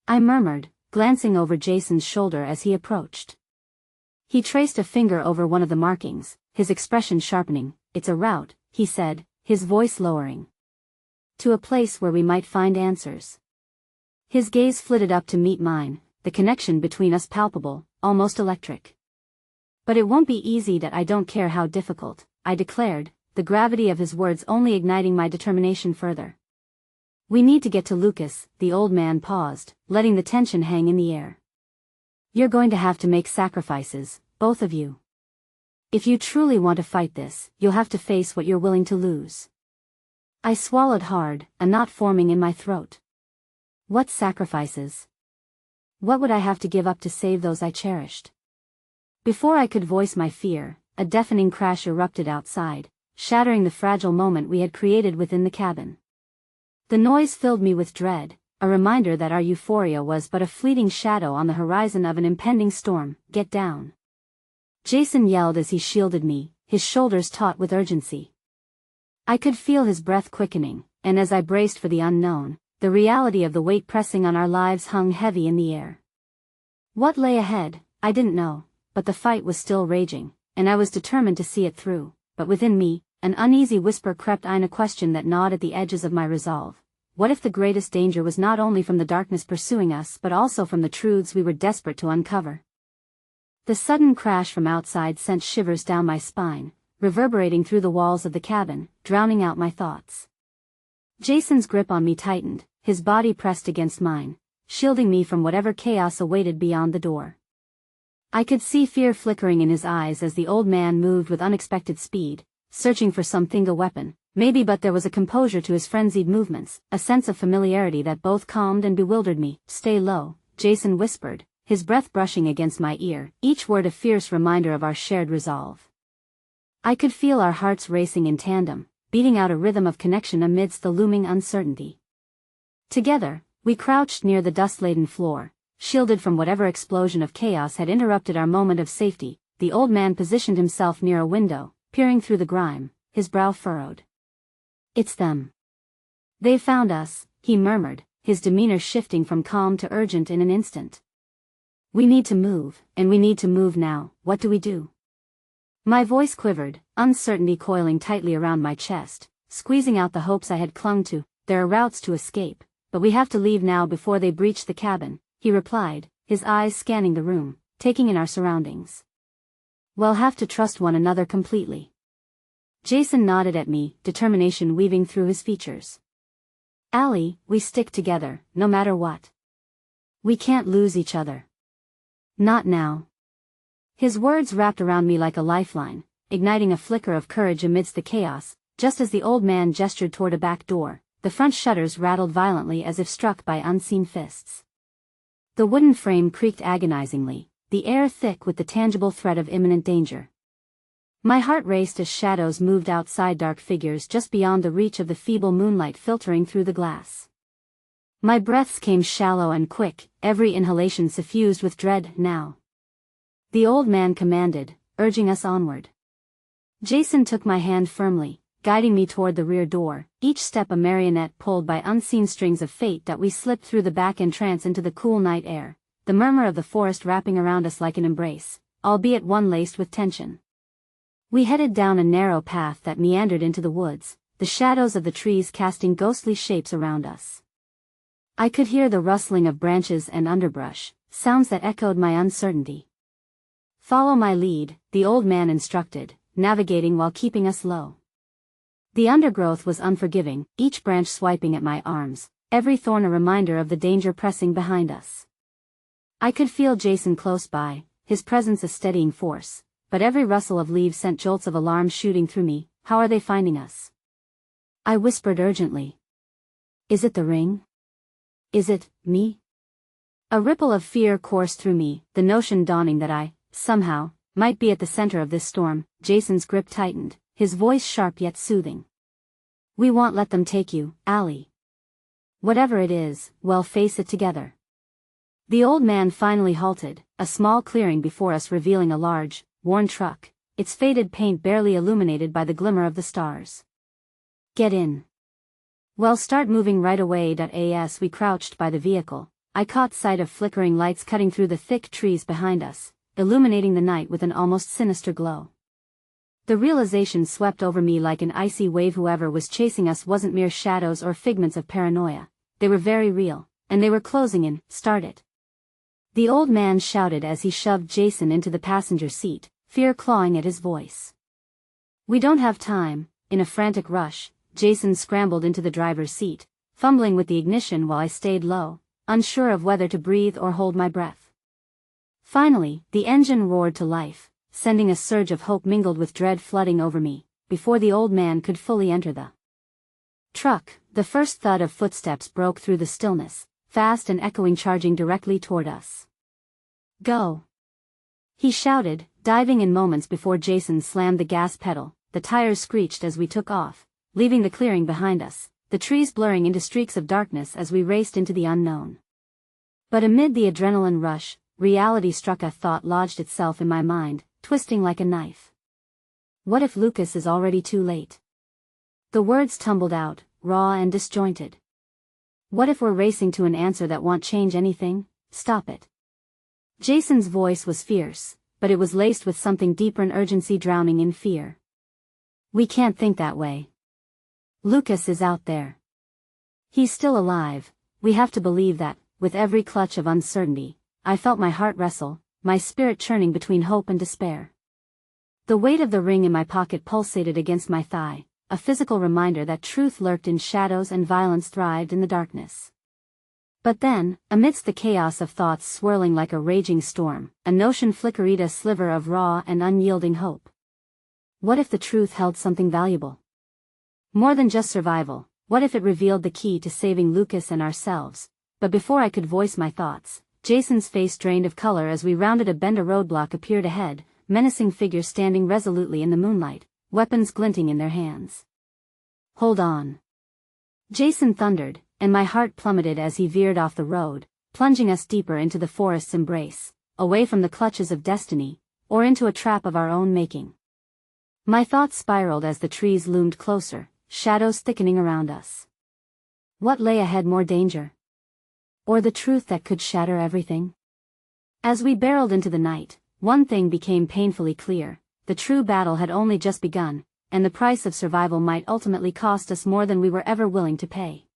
I murmured, glancing over Jason's shoulder as he approached. He traced a finger over one of the markings, his expression sharpening. It's a route, he said, his voice lowering. To a place where we might find answers. His gaze flitted up to meet mine, the connection between us palpable, almost electric. But it won't be easy. I don't care how difficult, I declared, the gravity of his words only igniting my determination further. We need to get to Lucas. The old man paused, letting the tension hang in the air. You're going to have to make sacrifices, both of you. If you truly want to fight this, you'll have to face what you're willing to lose. I swallowed hard, a knot forming in my throat. What sacrifices? What would I have to give up to save those I cherished? Before I could voice my fear, a deafening crash erupted outside, shattering the fragile moment we had created within the cabin. The noise filled me with dread, a reminder that our euphoria was but a fleeting shadow on the horizon of an impending storm. Get down! Jason yelled as he shielded me, his shoulders taut with urgency. I could feel his breath quickening, and as I braced for the unknown, the reality of the weight pressing on our lives hung heavy in the air. What lay ahead, I didn't know, but the fight was still raging, and I was determined to see it through, but within me, an uneasy whisper crept in, a question that gnawed at the edges of my resolve. What if the greatest danger was not only from the darkness pursuing us but also from the truths we were desperate to uncover? The sudden crash from outside sent shivers down my spine, reverberating through the walls of the cabin, drowning out my thoughts. Jason's grip on me tightened, his body pressed against mine, shielding me from whatever chaos awaited beyond the door. I could see fear flickering in his eyes as the old man moved with unexpected speed, searching for something, a weapon, maybe, but there was a composure to his frenzied movements, a sense of familiarity that both calmed and bewildered me. "Stay low," Jason whispered, his breath brushing against my ear, each word a fierce reminder of our shared resolve. I could feel our hearts racing in tandem, beating out a rhythm of connection amidst the looming uncertainty. Together, we crouched near the dust-laden floor, shielded from whatever explosion of chaos had interrupted our moment of safety. The old man positioned himself near a window, peering through the grime, his brow furrowed. "It's them. They found us," he murmured, his demeanor shifting from calm to urgent in an instant. "We need to move, and we need to move now. What do we do?" My voice quivered, uncertainty coiling tightly around my chest, squeezing out the hopes I had clung to. "There are routes to escape, but we have to leave now before they breach the cabin," he replied, his eyes scanning the room, taking in our surroundings. "We'll have to trust one another completely." Jason nodded at me, determination weaving through his features. "Allie, we stick together, no matter what. We can't lose each other. Not now." His words wrapped around me like a lifeline, igniting a flicker of courage amidst the chaos. Just as the old man gestured toward a back door, the front shutters rattled violently as if struck by unseen fists. The wooden frame creaked agonizingly, the air thick with the tangible threat of imminent danger. My heart raced as shadows moved outside, dark figures just beyond the reach of the feeble moonlight filtering through the glass. My breaths came shallow and quick, every inhalation suffused with dread. "Now," the old man commanded, urging us onward. Jason took my hand firmly, guiding me toward the rear door, each step a marionette pulled by unseen strings of fate. That we slipped through the back entrance into the cool night air, the murmur of the forest wrapping around us like an embrace, albeit one laced with tension. We headed down a narrow path that meandered into the woods, the shadows of the trees casting ghostly shapes around us. I could hear the rustling of branches and underbrush, sounds that echoed my uncertainty. "Follow my lead," the old man instructed, navigating while keeping us low. The undergrowth was unforgiving, each branch swiping at my arms, every thorn a reminder of the danger pressing behind us. I could feel Jason close by, his presence a steadying force, but every rustle of leaves sent jolts of alarm shooting through me. "How are they finding us?" I whispered urgently. "Is it the ring? Is it me?" A ripple of fear coursed through me, the notion dawning that I, somehow, might be at the center of this storm. Jason's grip tightened, his voice sharp yet soothing. "We won't let them take you, Allie. Whatever it is, we'll face it together." The old man finally halted, a small clearing before us revealing a large, worn truck, its faded paint barely illuminated by the glimmer of the stars. "Get in." "Well, start moving right away." As we crouched by the vehicle, I caught sight of flickering lights cutting through the thick trees behind us, illuminating the night with an almost sinister glow. The realization swept over me like an icy wave. Whoever was chasing us wasn't mere shadows or figments of paranoia. They were very real, and they were closing in. "Start it," the old man shouted as he shoved Jason into the passenger seat, fear clawing at his voice. "We don't have time." In a frantic rush, Jason scrambled into the driver's seat, fumbling with the ignition while I stayed low, unsure of whether to breathe or hold my breath. Finally, the engine roared to life, sending a surge of hope mingled with dread flooding over me. Before the old man could fully enter the truck, the first thud of footsteps broke through the stillness, fast and echoing, charging directly toward us. "Go!" he shouted, diving in moments before Jason slammed the gas pedal. The tires screeched as we took off, leaving the clearing behind us, the trees blurring into streaks of darkness as we raced into the unknown. But amid the adrenaline rush, reality struck. A thought lodged itself in my mind, twisting like a knife. What if Lucas is already too late? The words tumbled out, raw and disjointed. What if we're racing to an answer that won't change anything? "Stop it." Jason's voice was fierce, but it was laced with something deeper, an urgency drowning in fear. We can't think that way. Lucas is out there. He's still alive. We have to believe that. With every clutch of uncertainty, I felt my heart wrestle, my spirit churning between hope and despair. The weight of the ring in my pocket pulsated against my thigh, a physical reminder that truth lurked in shadows and violence thrived in the darkness. But then, amidst the chaos of thoughts swirling like a raging storm, a notion flickered, a sliver of raw and unyielding hope. What if the truth held something valuable? More than just survival, what if it revealed the key to saving Lucas and ourselves? But before I could voice my thoughts, Jason's face drained of color as we rounded a bend. A roadblock appeared ahead, menacing figures standing resolutely in the moonlight, weapons glinting in their hands. Hold on. Jason thundered, and my heart plummeted as he veered off the road, plunging us deeper into the forest's embrace, away from the clutches of destiny, or into a trap of our own making. My thoughts spiraled as the trees loomed closer, shadows thickening around us. What lay ahead? More danger? Or the truth that could shatter everything? As we barreled into the night, one thing became painfully clear: the true battle had only just begun, and the price of survival might ultimately cost us more than we were ever willing to pay.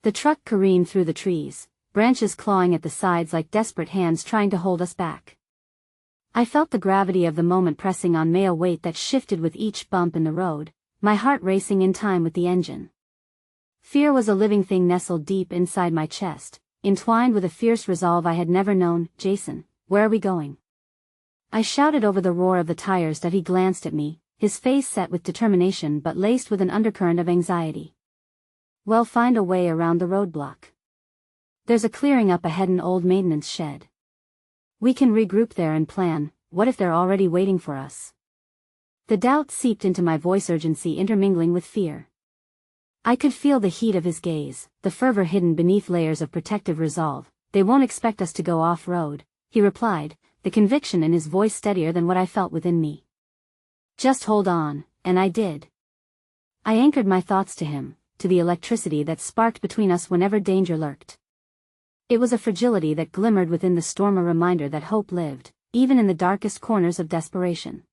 The truck careened through the trees, branches clawing at the sides like desperate hands trying to hold us back. I felt the gravity of the moment pressing on me, a weight that shifted with each bump in the road, my heart racing in time with the engine. Fear was a living thing nestled deep inside my chest, entwined with a fierce resolve I had never known. Jason, where are we going? I shouted over the roar of the tires. That he glanced at me, his face set with determination but laced with an undercurrent of anxiety. Well, find a way around the roadblock. There's a clearing up ahead, an old maintenance shed. We can regroup there and plan. What if they're already waiting for us? The doubt seeped into my voice, urgency intermingling with fear. I could feel the heat of his gaze, the fervor hidden beneath layers of protective resolve. They won't expect us to go off-road, he replied, the conviction in his voice steadier than what I felt within me. Just hold on, and I did. I anchored my thoughts to him, to the electricity that sparked between us whenever danger lurked. It was a fragility that glimmered within the storm, a reminder that hope lived, even in the darkest corners of desperation.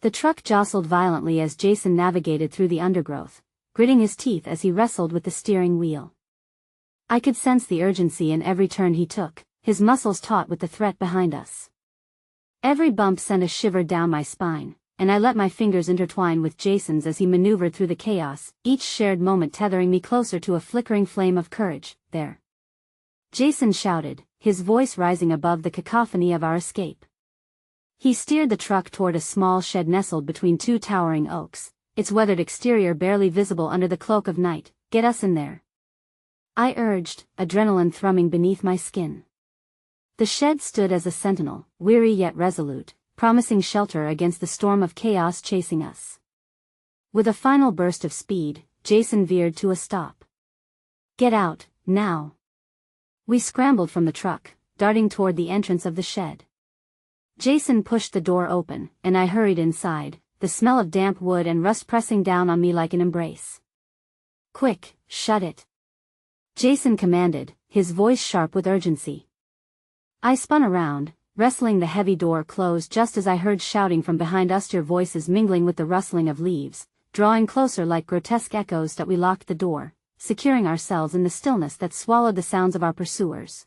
The truck jostled violently as Jason navigated through the undergrowth, gritting his teeth as he wrestled with the steering wheel. I could sense the urgency in every turn he took, his muscles taut with the threat behind us. Every bump sent a shiver down my spine, and I let my fingers intertwine with Jason's as he maneuvered through the chaos, each shared moment tethering me closer to a flickering flame of courage. There! Jason shouted, his voice rising above the cacophony of our escape. He steered the truck toward a small shed nestled between two towering oaks, its weathered exterior barely visible under the cloak of night. Get us in there, I urged, adrenaline thrumming beneath my skin. The shed stood as a sentinel, weary yet resolute, promising shelter against the storm of chaos chasing us. With a final burst of speed, Jason veered to a stop. Get out, now! We scrambled from the truck, darting toward the entrance of the shed. Jason pushed the door open, and I hurried inside, the smell of damp wood and rust pressing down on me like an embrace. Quick, shut it! Jason commanded, his voice sharp with urgency. I spun around, wrestling the heavy door closed just as I heard shouting from behind us, your voices mingling with the rustling of leaves, drawing closer like grotesque echoes. That we locked the door, securing ourselves in the stillness that swallowed the sounds of our pursuers.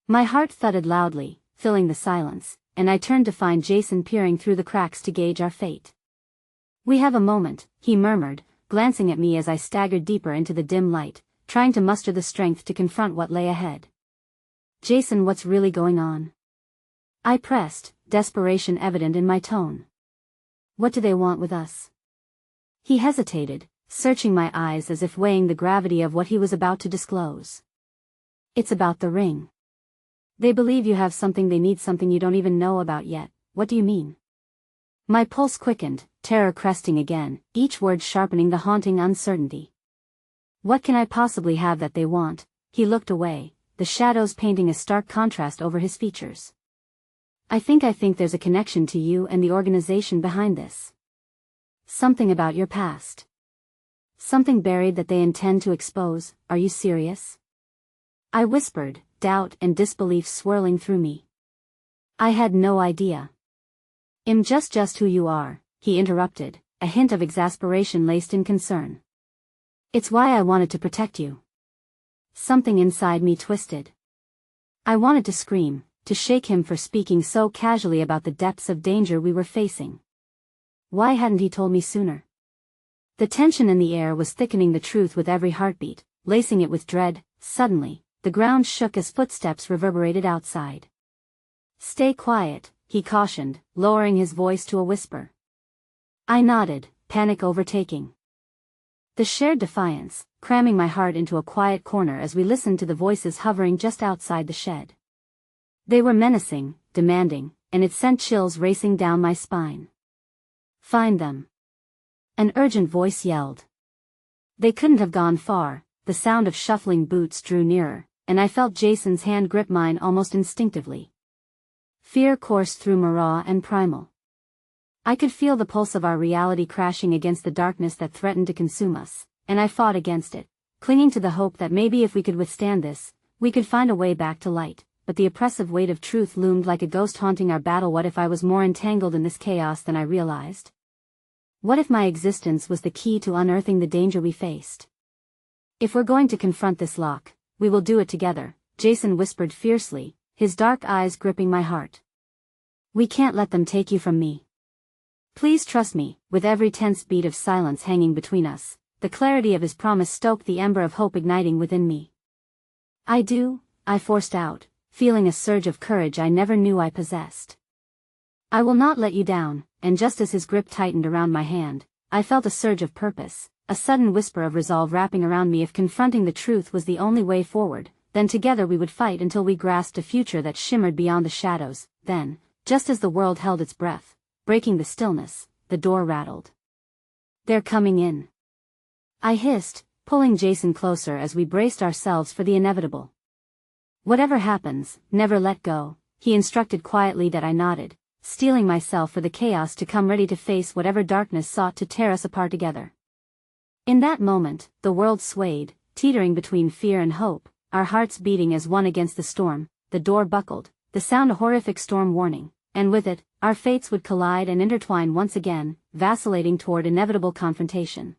My heart thudded loudly, filling the silence, and I turned to find Jason peering through the cracks to gauge our fate. We have a moment, he murmured, glancing at me as I staggered deeper into the dim light, trying to muster the strength to confront what lay ahead. Jason, what's really going on? I pressed, desperation evident in my tone. What do they want with us? He hesitated, searching my eyes as if weighing the gravity of what he was about to disclose. It's about the ring. They believe you have something they need, something you don't even know about yet. What do you mean? My pulse quickened, terror cresting again, each word sharpening the haunting uncertainty. What can I possibly have that they want? He looked away, the shadows painting a stark contrast over his features. I think there's a connection to you and the organization behind this. Something about your past. Something buried that they intend to expose. Are you serious? I whispered, doubt and disbelief swirling through me. I had no idea. I'm just who you are, he interrupted, a hint of exasperation laced in concern. It's why I wanted to protect you. Something inside me twisted. I wanted to scream, to shake him for speaking so casually about the depths of danger we were facing. Why hadn't he told me sooner? The tension in the air was thickening the truth with every heartbeat, lacing it with dread. Suddenly, the ground shook as footsteps reverberated outside. Stay quiet, he cautioned, lowering his voice to a whisper. I nodded, panic overtaking the shared defiance, cramming my heart into a quiet corner as we listened to the voices hovering just outside the shed. They were menacing, demanding, and it sent chills racing down my spine. Find them. An urgent voice yelled. They couldn't have gone far. The sound of shuffling boots drew nearer, and I felt Jason's hand grip mine almost instinctively. Fear coursed through me raw and primal. I could feel the pulse of our reality crashing against the darkness that threatened to consume us, and I fought against it, clinging to the hope that maybe if we could withstand this, we could find a way back to light. But the oppressive weight of truth loomed like a ghost haunting our battle. What if I was more entangled in this chaos than I realized? What if my existence was the key to unearthing the danger we faced? If we're going to confront this lock, we will do it together, Jason whispered fiercely, his dark eyes gripping my heart. We can't let them take you from me. Please trust me. With every tense beat of silence hanging between us, the clarity of his promise stoked the ember of hope igniting within me. I do, I forced out, feeling a surge of courage I never knew I possessed. I will not let you down, and just as his grip tightened around my hand, I felt a surge of purpose, a sudden whisper of resolve wrapping around me. If confronting the truth was the only way forward, then together we would fight until we grasped a future that shimmered beyond the shadows. Then, just as the world held its breath, breaking the stillness, the door rattled. They're coming in. I hissed, pulling Jason closer as we braced ourselves for the inevitable. Whatever happens, never let go, he instructed quietly. That I nodded, steeling myself for the chaos to come, ready to face whatever darkness sought to tear us apart together. In that moment, the world swayed, teetering between fear and hope, our hearts beating as one against the storm. The door buckled, the sound a horrific storm warning, and with it, our fates would collide and intertwine once again, vacillating toward inevitable confrontation.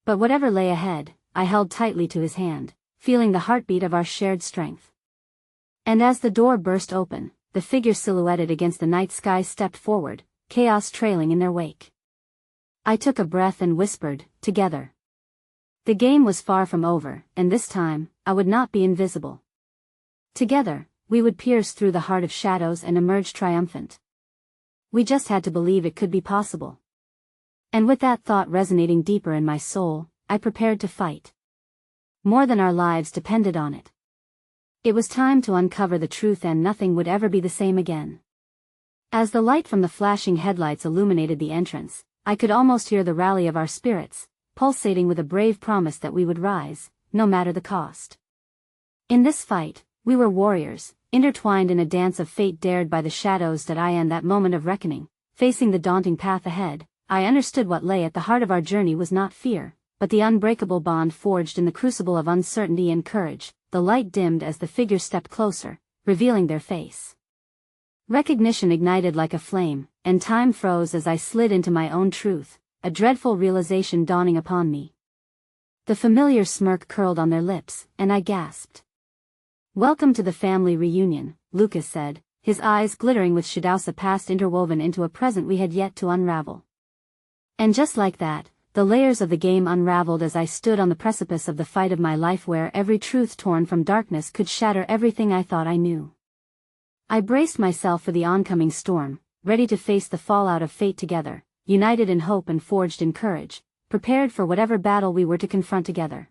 But whatever lay ahead, I held tightly to his hand, feeling the heartbeat of our shared strength. And as the door burst open, the figure silhouetted against the night sky stepped forward, chaos trailing in their wake. I took a breath and whispered, together. The game was far from over, and this time, I would not be invisible. Together, we would pierce through the heart of shadows and emerge triumphant. We just had to believe it could be possible. And with that thought resonating deeper in my soul, I prepared to fight. More than our lives depended on it. It was time to uncover the truth, and nothing would ever be the same again. As the light from the flashing headlights illuminated the entrance, I could almost hear the rally of our spirits, pulsating with a brave promise that we would rise, no matter the cost. In this fight, we were warriors, intertwined in a dance of fate dared by the shadows. That I, in that moment of reckoning, facing the daunting path ahead, I understood what lay at the heart of our journey was not fear, but the unbreakable bond forged in the crucible of uncertainty and courage. The light dimmed as the figure stepped closer, revealing their face. Recognition ignited like a flame, and time froze as I slid into my own truth, a dreadful realization dawning upon me. The familiar smirk curled on their lips, and I gasped. Welcome to the family reunion, Lucas said, his eyes glittering with Shadowsa past interwoven into a present we had yet to unravel. And just like that, the layers of the game unraveled as I stood on the precipice of the fight of my life, where every truth torn from darkness could shatter everything I thought I knew. I braced myself for the oncoming storm, ready to face the fallout of fate together, united in hope and forged in courage, prepared for whatever battle we were to confront together.